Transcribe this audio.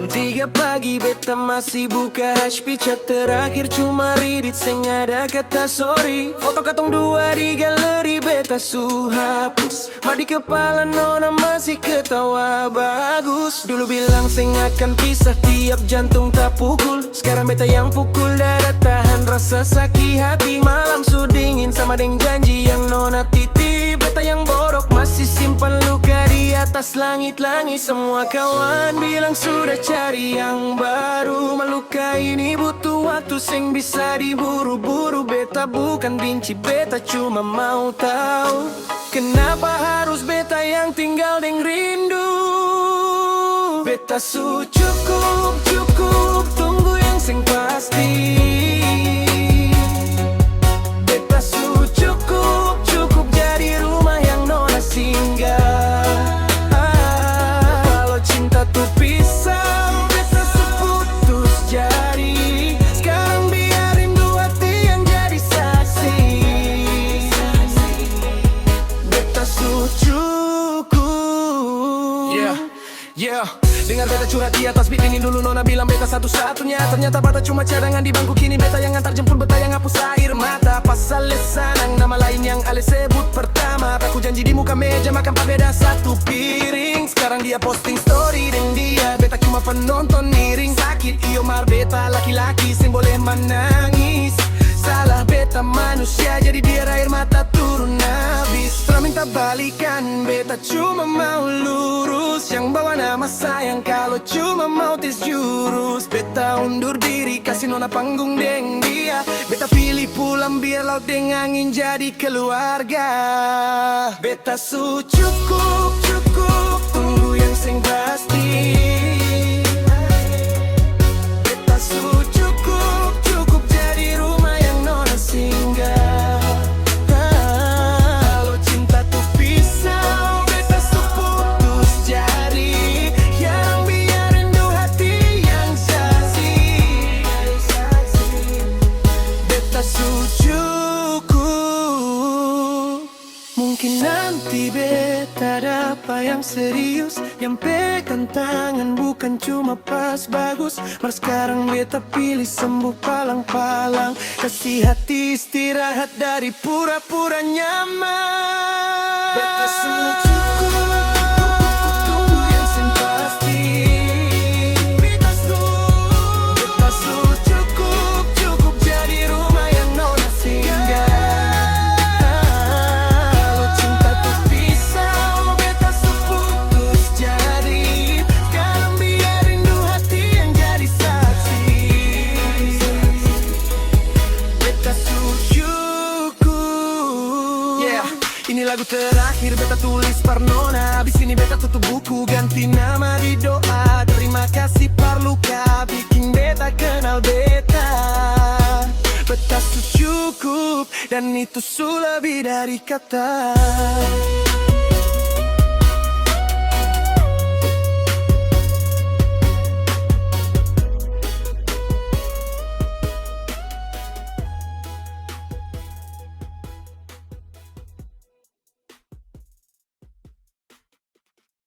Jam 3 pagi beta masih buka HP. Chat terakhir cuma Reddit, seng ada kata sorry. Foto katong dua di galeri beta su hapus. Ma di kepala nona masih ketawa bagus. Dulu bilang seng akan pisah tiap jantung tak pukul. Sekarang beta yang pukul dada tahan rasa sakit hati. Malam su dingin sama deng janji yang nona titip. Beta yang borok masih simpan luka di atas langit-langit. Semua kawan bilang sudah cari yang baru. Melukai ini butuh waktu seng bisa diburu-buru. Beta bukan benci, beta cuma mau tahu kenapa harus beta yang tinggal deng rindu. Beta su cukup, tunggu yang seng pasti. Beta su cukup jadi rumah yang nona singgah. Kalau cinta tuh pisau, beta su putus jari. Sekarang biarin dua hati yang jadi saksi. Beta su cukup. Yeah. Dengar beta curhat di atas beat ini dulu nona bilang beta satu-satunya. Ternyata beta cuma cadangan di bangku, kini beta yang antar jemput, beta yang hapus air mata. Pasal lesanang nama lain yang ale sebut pertama. Aku janji di muka meja makan pak beda satu piring. Sekarang dia posting story dan dia beta cuma penonton miring. Sakit iyo mar beta laki-laki sing boleh menangis. Salah beta manusia jadi biar air mata turun habis. Setelah minta balikan beta cuma mau lurus. Yang bawa nama sayang kalau cuma mau tes jurus. Beta undur diri kasih nona panggung deng dia. Beta pilih pulang biar laut deng angin jadi keluarga. Beta su cukup, tunggu yang sing pasti. Beta su cukup jadi rumah yang nona singgah. Kalau cinta tuh pisau, beta su putus jari. Yang biarin dua hati yang saksi. Beta su cukup. Mungkin nanti beta dapat yang serius, yang pegang tangan bukan cuma pas bagus. Mar sekarang beta pilih sembuh palang-palang. Kasih hati istirahat dari pura-pura nyaman. Beta su cukup, tunggu yang sing pasti. Beta su cukup jadi rumah yang nona singgah. Kalau cinta tuh pisau, beta su putus jari. Sekarang biarin dua hati yang jadi saksi. Beta su cukup. Ini lagu terakhir beta tulis par nona. Abis ini beta tutup buku, ganti nama di doa. Terima kasih par luka, bikin beta kenal beta. Beta su cukup, dan itu su lebih dari kata.